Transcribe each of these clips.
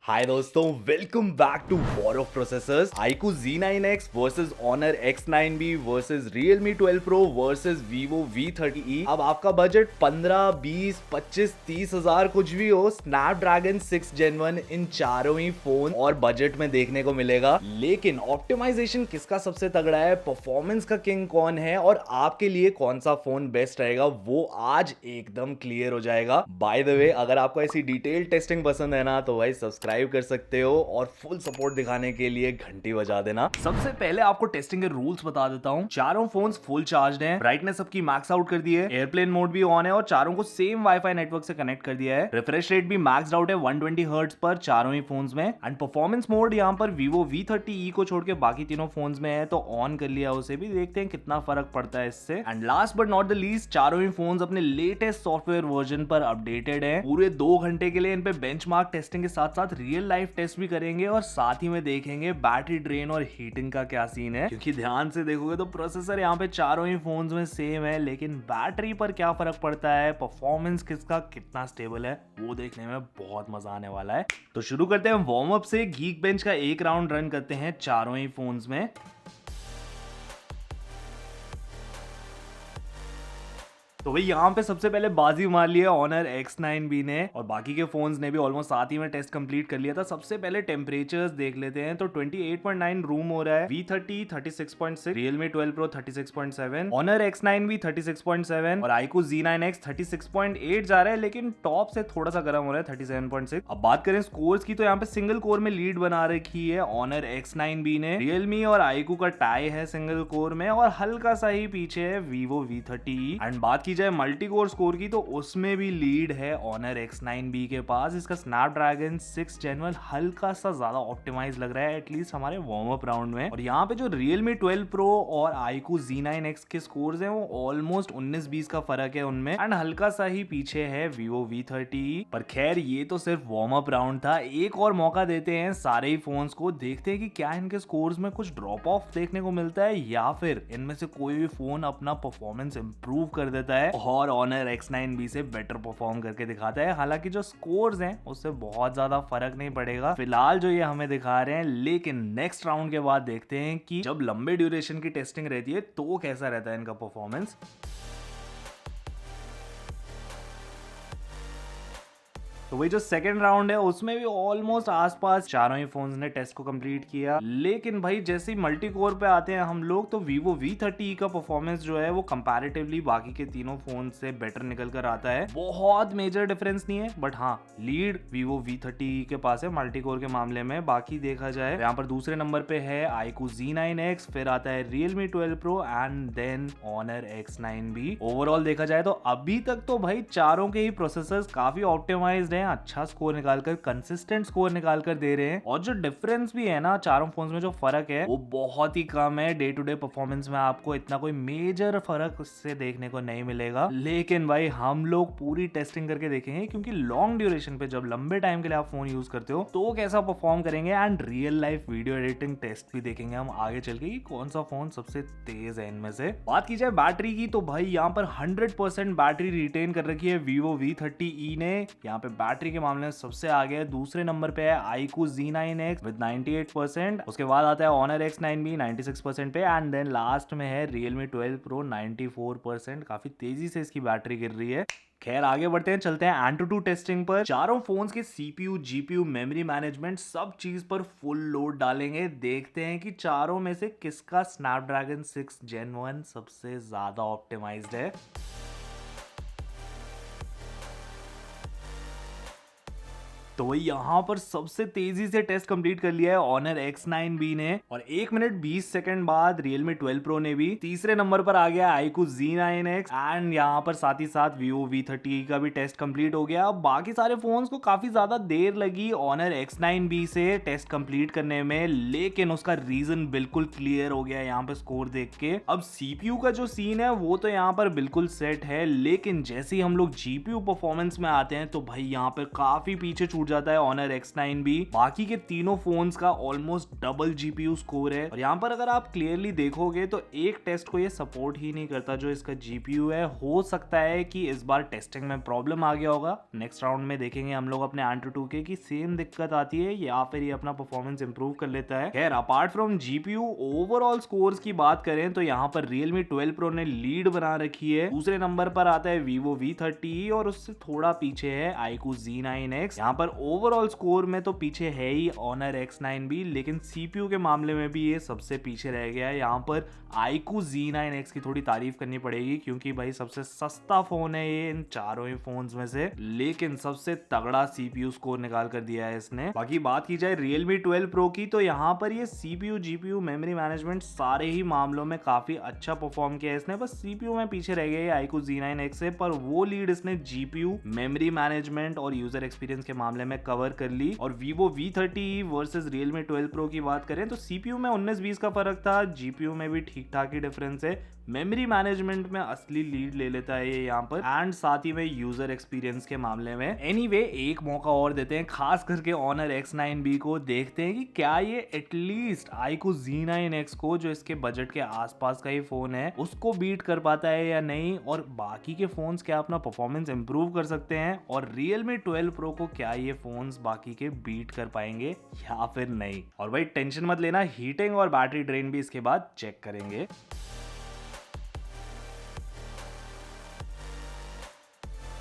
हाय दोस्तों, welcome back to war of processors. iQOO Z9X versus Honor X9B versus Realme 12 Pro versus Vivo V30e। अब आपका budget 15, 20, 25, 30 हजार कुछ भी हो, Snapdragon 6 Gen 1 इन चारों ही फोन और बजट में देखने को मिलेगा। लेकिन ऑप्टिमाइजेशन किसका सबसे तगड़ा है, परफॉर्मेंस का किंग कौन है और आपके लिए कौन सा फोन बेस्ट रहेगा, वो आज एकदम क्लियर हो जाएगा। बाय द वे, अगर आपको ऐसी डिटेल टेस्टिंग पसंद है ना, तो भाई सब्सक्राइब कर सकते हो और फुल सपोर्ट दिखाने के लिए घंटी बजा देना। सबसे पहले आपको टेस्टिंग के रूल्स बता देता हूं। चारों फोन्स फुल चार्ज हैं, ब्राइटनेस सबकी मैक्स आउट कर दी है, एयरप्लेन मोड भी ऑन है और चारों को सेम वाईफाई नेटवर्क से कनेक्ट कर दिया है। रिफ्रेश रेट भी मैक्स आउट है 120 हर्ट्ज पर चारों ही फोन्स में। एंड परफॉर्मेंस मोड यहाँ पर Vivo V30e को छोड़ के बाकी तीनों फोन्स में है, तो ऑन कर लिया उसे भी, देखते हैं कितना फर्क पड़ता है इससे। And last but not the least, चारों ही फोन्स अपने लेटेस्ट सॉफ्टवेयर वर्जन पर अपडेटेड है। पूरे 2 घंटे के लिए इन पे बेंचमार्क टेस्टिंग के साथ साथ रियल लाइफ टेस्ट भी करेंगे और साथ ही में देखेंगे बैटरी ड्रेन और हीटिंग का क्या सीन है। क्योंकि ध्यान से देखोगे तो प्रोसेसर यहाँ पे चारों ही फोन्स में सेम है, लेकिन बैटरी पर क्या फर्क पड़ता है, परफॉर्मेंस किसका कितना स्टेबल है, वो देखने में बहुत मजा आने वाला है। तो शुरू करते हैं वार्म अप से। Geekbench का एक राउंड रन करते हैं चारों ही फोन्स में। तो भाई यहाँ पे सबसे पहले बाजी मार लिया Honor X9B ने और बाकी के फोन्स ने भी ऑलमोस्ट साथ ही में टेस्ट कंप्लीट कर लिया था। सबसे पहले टेम्परेचर्स देख लेते हैं। तो 28.9 रूम हो रहा है, V30 36.6, Realme 12 Pro 36.7, Honor X9B 36.7 और iQOO Z9X 36.8 जा रहा है, लेकिन टॉप से थोड़ा सा गर्म हो रहा है 37.6। अब बात करें स्कोर्स की, तो यहाँ पे सिंगल कोर में लीड बना रखी है Honor X9B ने। Realme और iQOO का टाई है सिंगल कोर में और हल्का सा ही पीछे है Vivo V30e। एंड बात की जाए मल्टी कोर स्कोर की, तो उसमें भी लीड है Honor X9B के पास। इसका Snapdragon 6 Gen 1 हल्का सा ज्यादा ऑप्टिमाइज लग रहा है, एटलीस्ट हमारे वार्म अप राउंड में। और यहाँ पे जो Realme 12 Pro और iQOO Z9X के स्कोर्स हैं, वो ऑलमोस्ट 19-20 का फर्क है उनमें। एंड हल्का सा ही पीछे है Vivo V30e। पर खैर, ये तो सिर्फ वार्म अप राउंड था। एक और मौका देते हैं सारे ही फोन्स को, देखते हैं कि क्या इनके स्कोर्स में कुछ ड्रॉप ऑफ देखने को मिलता है या फिर इनमें से कोई भी फोन अपना परफॉर्मेंस इंप्रूव कर देता है और Honor X9B से बेटर परफॉर्म करके दिखाता है। हालांकि जो स्कोर्स हैं उससे बहुत ज्यादा फर्क नहीं पड़ेगा फिलहाल जो ये हमें दिखा रहे हैं, लेकिन नेक्स्ट राउंड के बाद देखते हैं कि जब लंबे ड्यूरेशन की टेस्टिंग रहती है तो कैसा रहता है इनका परफॉर्मेंस। तो वही जो सेकंड राउंड है उसमें भी ऑलमोस्ट आसपास चारों ही फोन्स ने टेस्ट को कंप्लीट किया, लेकिन भाई जैसे ही मल्टी कोर पे आते हैं हम लोग, तो Vivo V30e का परफॉर्मेंस जो है वो कंपैरेटिवली बाकी के तीनों फोन से बेटर निकल कर आता है। बहुत मेजर डिफरेंस नहीं है, बट हाँ, लीड Vivo V30e के पास है मल्टी कोर के मामले में। बाकी देखा जाए यहाँ पर दूसरे नंबर पे है iQOO Z9X, फिर आता है Realme 12 Pro and then Honor X9B। Overall देखा जाए तो अभी तक तो भाई चारों के ही प्रोसेसर्स काफी ऑप्टिमाइज्ड हैं, अच्छा स्कोर निकालकर, कंसिस्टेंट स्कोर निकालकर दे रहे हैं। और जो डिफरेंस भी है ना चारों फोन्स में, जो फर्क है वो बहुत ही कम है। डे टू डे परफॉर्मेंस में आपको इतना कोई मेजर फर्क उससे देखने को नहीं मिलेगा। लेकिन भाई हम लोग पूरी टेस्टिंग करके देखेंगे, क्योंकि लॉन्ग ड्यूरेशन पे जब लंबे टाइम के लिए आप फोन यूज करते हो तो कैसा परफॉर्म करेंगे। And real life video editing test भी देखेंगे हम आगे चल के कि कौन सा फोन सबसे तेज है इनमें से। बात की जाए बैटरी की, तो भाई यहाँ पर 100% बैटरी रिटेन कर रखी है Vivo V30e ने। यहाँ पे बैटरी के मामले में सबसे आगे है। दूसरे नंबर पे है iQOO Z9X विद 98%। उसके बाद आता है Honor X9B 96% पे एंड देन लास्ट में है Realme 12 Pro 94%। काफी तेजी से इसकी बैटरी गिर रही है। खैर आगे बढ़ते हैं, चलते हैं AnTuTu टेस्टिंग पर। चारों फोन्स के CPU, GPU, मेमोरी मैनेजमेंट सब चीज पर फुल लोड डालेंगे। देखते हैं कि चारों में से किसका Snapdragon 6 Gen 1 सबसे ज्यादा ऑप्टिमाइज्ड है। तो वही यहाँ पर सबसे तेजी से टेस्ट कंप्लीट कर लिया है Honor X9B ने और 1 मिनट 20 सेकंड बाद Realme 12 Pro ने भी। तीसरे नंबर पर आ गया iQOO Z9X एंड यहाँ पर साथ ही साथ Vivo V30e का भी टेस्ट कंप्लीट हो गया। अब बाकी सारे फोन्स को काफी ज्यादा देर लगी Honor X9B से टेस्ट कंप्लीट करने में, लेकिन उसका रीजन बिल्कुल क्लियर हो गया यहाँ पे स्कोर देख के। अब CPU का जो सीन है वो तो यहाँ पर बिल्कुल सेट है, लेकिन जैसे ही हम लोग GPU परफॉर्मेंस में आते हैं तो भाई यहाँ पर काफी पीछे छूट टूट जाता है Honor X9 भी। बाकी के तीनों फोन्स का ऑलमोस्ट डबल GPU स्कोर है और यहाँ पर अगर आप क्लियरली देखोगे तो एक टेस्ट को ये सपोर्ट ही नहीं करता जो इसका GPU है। हो सकता है कि इस बार टेस्टिंग में प्रॉब्लम आ गया होगा, नेक्स्ट राउंड में देखेंगे हम लोग अपने AnTuTu के की सेम दिक्कत आती है या फिर ये अपना परफॉर्मेंस इंप्रूव कर लेता है। खैर apart from GPU overall scores की बात करें तो यहाँ पर Realme 12 Pro ने लीड बना रखी है। दूसरे नंबर पर आता है Vivo V30 और उससे थोड़ा पीछे है iQOO Z9X। यहाँ पर ओवरऑल स्कोर में तो पीछे है ही Honor X9 भी, लेकिन CPU के मामले में भी ये सबसे पीछे रह गया है। यहाँ पर iQOO Z9X की थोड़ी तारीफ करनी पड़ेगी क्योंकि भाई सबसे सस्ता फोन है ये इन चारों ही फोन्स में से, लेकिन सबसे तगड़ा CPU स्कोर निकाल कर दिया है इसने। बाकी बात की जाए Realme 12 Pro की तो यहाँ पर ये CPU, GPU, मेमोरी मैनेजमेंट सारे ही मामलों में काफी अच्छा परफॉर्म किया है इसने। बस CPU में पीछे रह गया है iQOO Z9X से, पर वो लीड इसने GPU, मेमोरी मैनेजमेंट और यूजर एक्सपीरियंस के मामले में कवर कर ली। और Vivo V30 versus Realme 12 Pro की बात करें तो CPU में 19-20 का फर्क था, GPU में भी ठीक ठाक ही डिफरेंस है, मेमोरी मैनेजमेंट में असली लीड ले लेता है ये यहाँ पर, एंड साथ ही में यूजर एक्सपीरियंस के मामले में। एनीवे एक मौका और देते हैं खास करके Honor X9B को, देखते हैं कि क्या ये एटलीस्ट iQOO Z9X को जो इसके बजट के आसपास का ही फोन है उसको बीट कर पाता है या नहीं, और बाकी के फोन्स क्या अपना परफॉर्मेंस इंप्रूव कर सकते हैं, और Realme 12 Pro को क्या ये फोन्स बाकी के बीट कर पाएंगे या फिर नहीं। और भाई टेंशन मत लेना, हीटिंग और बैटरी ड्रेन भी इसके बाद चेक करेंगे।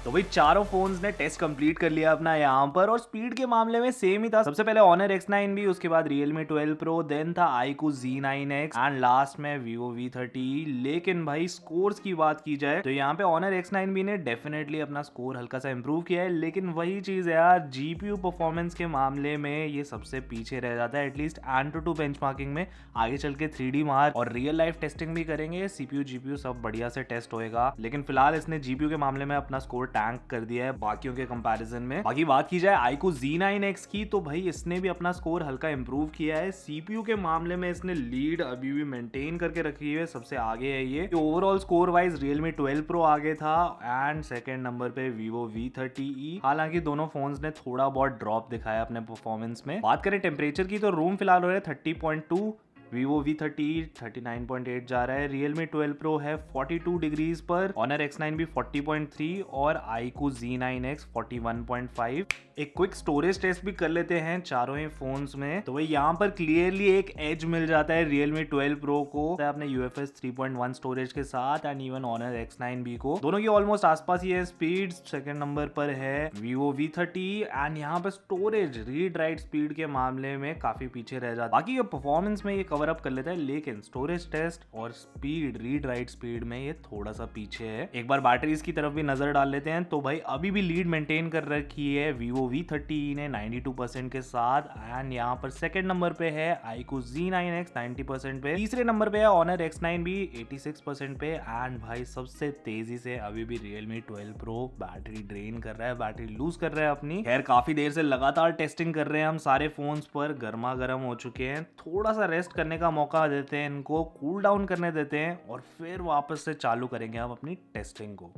तो भाई चारों फोन्स ने टेस्ट कंप्लीट कर लिया अपना यहाँ पर, और स्पीड के मामले में सेम ही था। सबसे पहले Honor X9 भी, उसके बाद Realme 12 Pro, देन था iQOO Z9X एंड लास्ट में Vivo V30। लेकिन भाई स्कोर्स की बात की जाए तो यहाँ पे Honor X9 भी ने डेफिनेटली अपना स्कोर हल्का सा इंप्रूव किया है, लेकिन वही चीज है यार, GPU परफॉर्मेंस के मामले में ये सबसे पीछे रह जाता है, एटलीस्ट AnTuTu बेंचमार्किंग में। आगे चल के 3D मार्क और रियल लाइफ टेस्टिंग भी करेंगे, CPU GPU सब बढ़िया से टेस्ट होएगा, लेकिन फिलहाल इसने GPU के मामले में अपना स्कोर टैंक कर दिया है बाकियों के कंपैरिजन में। बाकी बात की जाए iQOO Z9X की तो भाई इसने भी अपना स्कोर हल्का इंप्रूव किया है। CPU के मामले में इसने लीड अभी भी मेंटेन करके रखी है, सबसे आगे है ये। Overall score wise Realme 12 Pro आगे था एंड सेकंड नंबर पे Vivo V30E। हालांकि दोनों फोन्स ने थोड़ा बहुत ड्रॉप दिखाया अपने परफॉर्मेंस में। बात करें टेम्परेचर की तो रूम फिलहाल हो रहा है 30.2, Vivo V30 39.8 जा रहा है, Realme 12 Pro है 42 डिग्रीज पर, Honor X9 भी 40.3 और iQOO Z9X 41.5। एक क्विक स्टोरेज टेस्ट भी कर लेते हैं चारों ही फोन्स में। तो भाई यहाँ पर क्लियरली एक एज मिल जाता है Realme 12 Pro को अपने UFS 3.1 स्टोरेज के साथ एंड इवन Honor X9B को। दोनों की ऑलमोस्ट आसपास ही है स्पीड। सेकंड नंबर पर है Vivo V30 एंड यहाँ पर स्टोरेज रीड राइट स्पीड के मामले में काफी पीछे रह जाता है। बाकी परफॉर्मेंस में ये कवर अप कर लेता है, लेकिन स्टोरेज टेस्ट और स्पीड, रीड राइट स्पीड में ये थोड़ा सा पीछे है। एक बार बैटरीज की तरफ भी नजर डाल लेते हैं तो भाई अभी भी लीड मेंटेन कर रखी है Vivo V30 ने 92% के साथ, एंड यहाँ पर सेकंड नंबर पे है iQOO Z9X 90% पे, तीसरे नंबर पे है Honor X9 भी 86% पे, एंड भाई सबसे तेजी से अभी भी Realme 12 Pro बैटरी ड्रेन कर रहा है, बैटरी लूज कर रहा है अपनी। खैर काफी देर से लगातार टेस्टिंग कर रहे हैं हम सारे फोन्स पर, गर्मा गर्म हो चुके हैं, थोड़ा सा रेस्ट करने का मौका देते हैं इनको, कूल डाउन करने देते हैं और फिर वापस से चालू करेंगे हम अपनी टेस्टिंग को।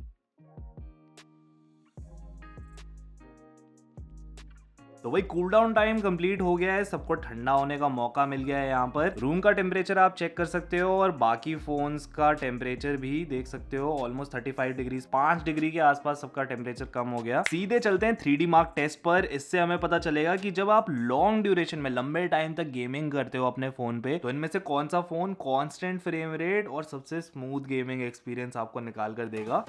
तो भाई कूल डाउन टाइम कंप्लीट हो गया है, सबको ठंडा होने का मौका मिल गया है। यहाँ पर रूम का टेम्परेचर आप चेक कर सकते हो और बाकी फोन्स का टेम्परेचर भी देख सकते हो, ऑलमोस्ट 35 डिग्री, 5 डिग्री के आसपास सबका टेम्परेचर कम हो गया। सीधे चलते हैं 3D मार्क टेस्ट पर। इससे हमें पता चलेगा कि जब आप लॉन्ग ड्यूरेशन में, लंबे टाइम तक गेमिंग करते हो अपने फोन पे, तो इनमें से कौन सा फोन कॉन्स्टेंट फ्रेम रेट और सबसे स्मूथ गेमिंग एक्सपीरियंस आपको निकाल कर देगा।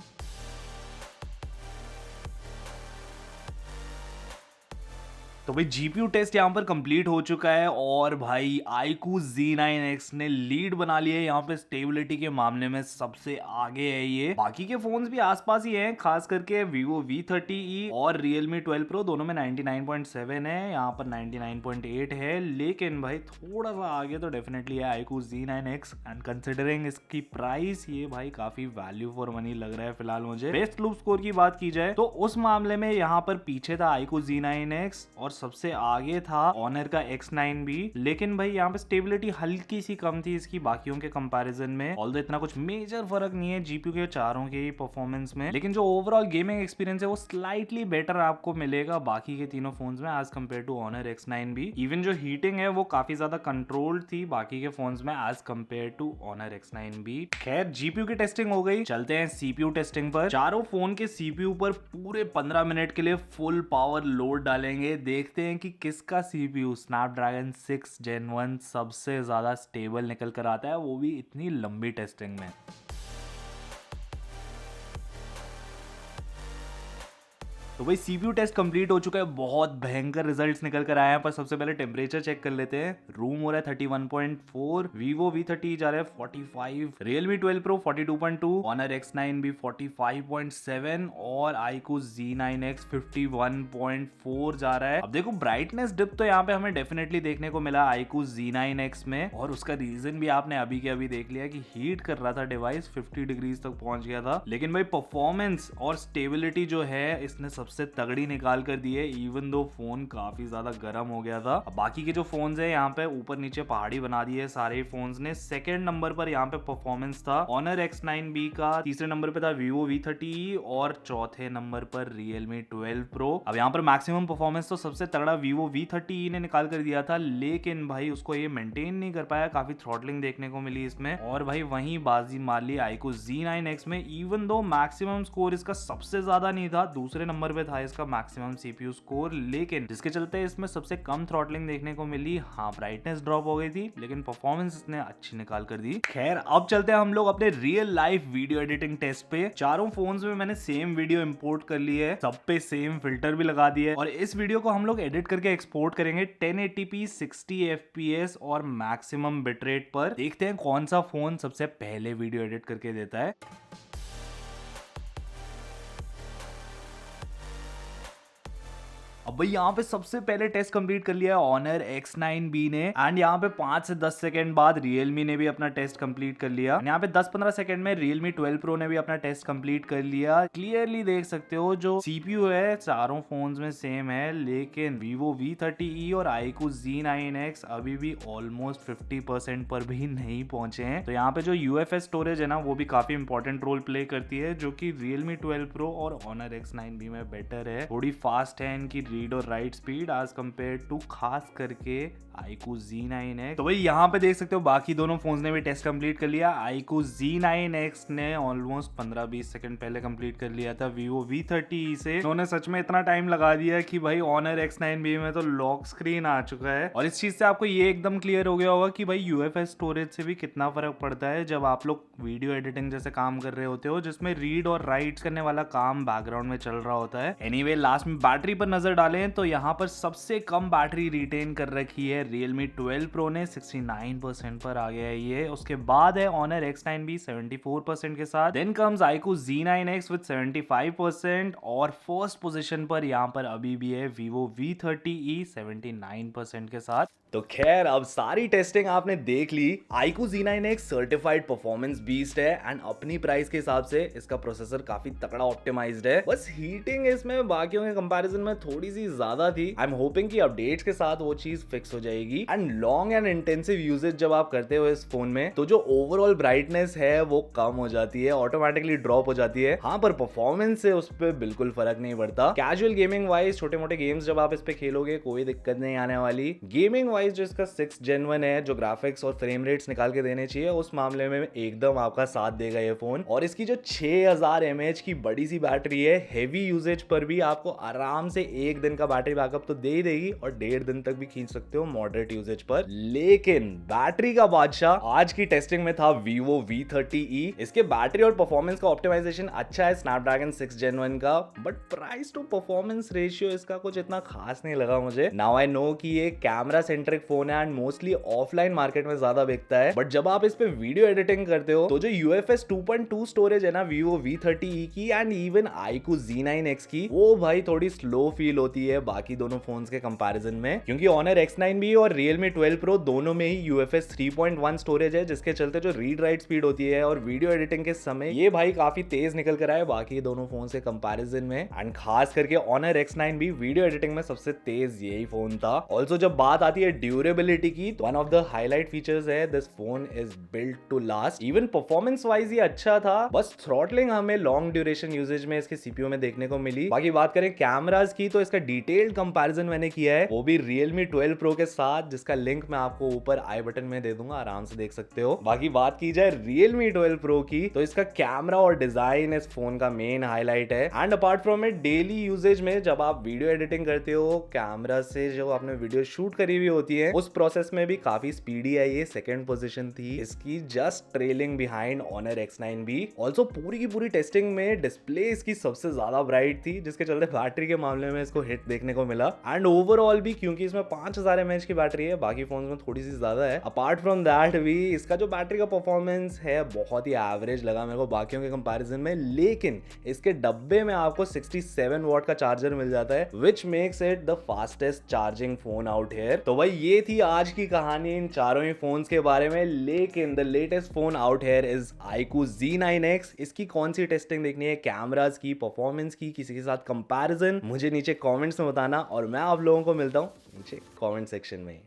तो भाई GPU टेस्ट यहाँ पर कंप्लीट हो चुका है और भाई iQOO Z9X ने लीड बना ली है यहाँ पे स्टेबिलिटी के मामले में, सबसे आगे है ये। बाकी के फोन्स भी आसपास ही हैं, खास करके Vivo V30E और Realme 12 Pro दोनों में 99.7 है, यहाँ पर 99.8 है, लेकिन भाई थोड़ा सा आगे तो डेफिनेटली है iQOO Z9X एंड कंसिडरिंग इसकी प्राइस, ये भाई काफी वैल्यू फॉर मनी लग रहा है फिलहाल मुझे। बेस्ट लूप स्कोर की बात की जाए तो उस मामले में यहाँ पर पीछे था iQOO Z9X और सबसे आगे था ऑनर का X9 भी, लेकिन भाई यहाँ पे स्टेबिलिटी हल्की सी कम थी इसकी बाकियों के कंपैरिजन में। ऑल्दो इतना कुछ मेजर फर्क नहीं है जीपीयू के चारों के परफॉर्मेंस में, लेकिन जो ओवरऑल गेमिंग एक्सपीरियंस है वो स्लाइटली बेटर आपको मिलेगा बाकी के तीनों फोन्स में as compare to honour X9 भी। इवन जो हीटिंग है वो काफी ज्यादा कंट्रोल्ड थी बाकी के फोन्स में as compare to honour X9 भी। खैर जीपीयू की टेस्टिंग हो गई, चलते हैं सीपीयू टेस्टिंग पर। चारों फोन के सीपीयू पर पूरे 15 मिनट के लिए फुल पावर लोड डालेंगे, देखते हैं कि किसका सीपीयू स्नैपड्रैगन 6 Gen 1 सबसे ज्यादा स्टेबल निकल कर आता है, वो भी इतनी लंबी टेस्टिंग में। तो भाई सीपीयू टेस्ट कंप्लीट हो चुका है, बहुत भयंकर रिजल्ट्स निकल कर आए हैं। पर सबसे पहले टेम्परेचर चेक कर लेते हैं। रूम हो रहा है 31.4, Vivo V30 जा रहा है 45, Realme 12 Pro 42.2, Honor X9 भी 45.7 और iQOO Z9X 51.4 जा रहा है। अब देखो ब्राइटनेस डिप तो यहाँ पे हमें डेफिनेटली देखने को मिला iQOO Z9X में, और उसका रीजन भी आपने अभी के अभी देख लिया कि हीट कर रहा था डिवाइस, 50 डिग्रीज तक पहुंच गया था। लेकिन भाई परफॉर्मेंस और स्टेबिलिटी जो है इसने सबसे तगड़ी निकाल कर दी है, इवन दो फोन काफी ज्यादा गर्म हो गया था। अब बाकी के जो फोन्स है यहाँ पे ऊपर नीचे पहाड़ी बना दी है सारे फोन्स ने। सेकंड नंबर पर यहाँ पे परफॉर्मेंस था Honor X9B का, तीसरे नंबर पे था Vivo V30 और चौथे नंबर पर Realme 12 Pro। अब यहाँ पर मैक्सिमम परफॉर्मेंस तो सबसे तगड़ा Vivo V30 ने निकाल कर दिया था, लेकिन भाई उसको ये मेंटेन नहीं कर पाया, काफी थ्रॉटलिंग देखने को मिली इसमें। और भाई वहीं बाजी मार ली iQOO Z9X में, इवन दो मैक्सिमम स्कोर इसका सबसे ज्यादा नहीं था, दूसरे नंबर पे था इसका मैक्सिमम सीपीयू स्कोर, लेकिन जिसके चलते इसमें सबसे कम थ्रॉटलिंग देखने को मिली। हाँ ब्राइटनेस ड्रॉप हो गई थी, लेकिन परफॉर्मेंस इसने अच्छी निकाल कर दी। खैर अब चलते हैं हम लोग अपने real life video editing test पे। चारों फोन्स में मैंने सेम वीडियो इंपोर्ट कर ली है, सब पे सेम फिल्टर भी लगा दिए, और इस वीडियो को हम लोग एडिट करके एक्सपोर्ट करेंगे 1080p 60 fps और मैक्सिमम बिटरेट पर। देखते हैं कौन सा फोन सबसे पहले वीडियो एडिट करके देता है। अब भाई यहाँ पे सबसे पहले टेस्ट कंप्लीट कर लिया है ऑनर X9B ने, एंड यहाँ पे 5 से 10 सेकंड बाद Realme ने भी अपना टेस्ट कंप्लीट कर लिया। यहाँ पे 10-15 सेकंड में Realme 12 Pro ने भी अपना टेस्ट कंप्लीट कर लिया। क्लियरली देख सकते हो जो सीपीयू है चारों फोन्स में सेम है, लेकिन Vivo V30e और iQOO Z9X अभी भी ऑलमोस्ट 50% पर भी नहीं पहुंचे हैं। तो यहाँ पे जो UFS स्टोरेज है ना वो भी काफी इंपॉर्टेंट रोल प्ले करती है, जो कि Realme 12 Pro और Honor X9B में बेटर है। थोड़ी फास्ट है इनकी रीड और write speed as compare to खास करके iQOO Z9X। तो भाई यहाँ पे देख सकते हो बाकी दोनों फोन्स ने भी टेस्ट कंप्लीट कर लिया। iQOO Z9X ने ऑलमोस्ट 15-20 सेकंड पहले कंप्लीट कर लिया था Vivo V30 से। उन्होंने सच में इतना टाइम लगा दिया कि भाई Honor X9B में तो लॉक स्क्रीन आ चुका है। और इस चीज से आपको ये एकदम क्लियर हो गया होगा कि भाई UFS स्टोरेज से भी कितना फर्क पड़ता है जब आप लोग वीडियो एडिटिंग जैसे काम कर रहे होते हो, जिसमें रीड और राइट करने वाला काम बैकग्राउंड में चल रहा होता है। एनीवे लास्ट में बैटरी पर नजर डालें तो यहाँ पर सबसे कम बैटरी रिटेन कर रखी है Realme 12 Pro ने, 69% पर आ गया है ये। उसके बाद है Honor X9B 74% के साथ, then comes iQOO Z9X with 75% और फर्स्ट पोजीशन पर यहाँ पर अभी भी है Vivo V30e 79% के साथ। तो खैर अब सारी टेस्टिंग आपने देख ली। iQOO Z9X certified performance beast है एंड अपनी प्राइस के हिसाब से इसका प्रोसेसर काफी तगड़ा ऑप्टिमाइज्ड है। बस हीटिंग इसमें बाकियों के कंपैरिजन में थोड़ी सी ज्यादा थी। आई एम होपिंग कि अपडेट्स के साथ वो चीज फिक्स हो जाएगी। And long and intensive usage जब आप करते हो इस फोन में तो जो ओवरऑल ब्राइटनेस है वो कम हो जाती है, ऑटोमेटिकली ड्रॉप हो जाती है। हाँ पर परफॉर्मेंस से उस पर बिल्कुल फर्क नहीं पड़ता। कैजुअल गेमिंग वाइज छोटे मोटे गेम्स जब आप इस पे खेलोगे कोई दिक्कत नहीं आने वाली। गेमिंग जो इसका 6 Gen 1 है, जो ग्राफिक्स और फ्रेम रेट्स निकाल के देने चाहिए उस मामले में एकदम आपका साथ देगा ये फोन। और इसकी जो 6000 mAh की बड़ी सी बैटरी है, हेवी यूजेज पर भी आपको आराम से 1 दिन का बैटरी बैकअप तो दे ही देगी और 1.5 दिन तक भी खींच सकते हो मॉडरेट यूजेज पर। लेकिन बैटरी का बादशाह आज की टेस्टिंग में था Vivo V30e। इसके बैटरी और परफॉर्मेंस का ऑप्टिमाइजेशन अच्छा है स्नैपड्रैगन 6 Gen 1 का, but price to performance ratio इसका कुछ इतना खास नहीं लगा मुझे। नाउ आई नो कि ये कैमरा सेंट्रिक फोन है एंड मोस्टली ऑफलाइन मार्केट में ज्यादा बिकता है, बट जब आप इस पे वीडियो एडिटिंग करते हो तो जो UFS 2.2 स्टोरेज है ना Vivo V30e की एंड इवन iQOO Z9X की, वो भाई थोड़ी स्लो फील होती है बाकी दोनों फोन्स के कंपैरिजन में, क्योंकि Honor X9B और Realme 12 Pro दोनों में ही UFS 3.1 स्टोरेज है, जिसके चलते जो रीड राइट स्पीड होती है और वीडियो एडिटिंग के समय ये भाई काफी तेज निकल कर आए बाकी दोनों फोन के कंपैरिजन में। एंड खास करके Honor X9B वीडियो एडिटिंग में सबसे तेज यही फोन था। ऑल्सो जब बात आती है ड्यूरेबिलिटी की, one of the highlight features है this phone is built to last. Even performance wise ये अच्छा था, बस थ्रॉटलिंग हमें लॉन्ग ड्यूरेशन यूजेज में इसके सीपीयू में देखने को मिली। बाकी बात करें कैमराज की तो इसका डिटेल्ड कंपैरिजन मैंने किया है, वो भी Realme 12 Pro के साथ, जिसका लिंक मैं आपको ऊपर आई बटन में दे दूंगा, आराम से देख सकते हो। बाकी बात की जाए Realme 12 Pro की तो इसका कैमरा और डिजाइन इस फोन का मेन हाईलाइट है। And apart from it daily usage में जब आप वीडियो एडिटिंग करते हो कैमरा से, जो आपने वीडियो शूट करी हुई होती है, उस प्रोसेस में भी काफी स्पीडी है। ये सेकंड पोजीशन थी इसकी, just trailing behind Honor X9B। Also पूरी की पूरी टेस्टिंग में डिस्प्ले इसकी सबसे ज्यादा ब्राइट थी, जिसके चलते बैटरी के मामले में इसको हिट देखने को मिला। एंड ओवरऑल भी क्योंकि इसमें 5000 mAh की बैटरी है, बाकी फोन में थोड़ी सी ज्यादा है, अपार्ट फ्रॉम दैट भी इसका जो बैटरी का परफॉर्मेंस है बहुत ही एवरेज लगा मेरे को बाकियों के कंपैरिजन में। लेकिन इसके डब्बे में आपको 67 वॉट का चार्जर मिल जाता है, which makes it the fastest charging phone out here. तो भाई ये थी आज की कहानी इन चारों ही फोन्स के बारे में। लेकिन the latest phone out here is iQOO Z9X। इसकी कौन सी टेस्टिंग देखनी है, कैमराज की, परफॉर्मेंस की, किसी के साथ कंपैरिजन, मुझे नीचे कमेंट्स में बताना और मैं आप लोगों को मिलता हूँ नीचे कमेंट सेक्शन में।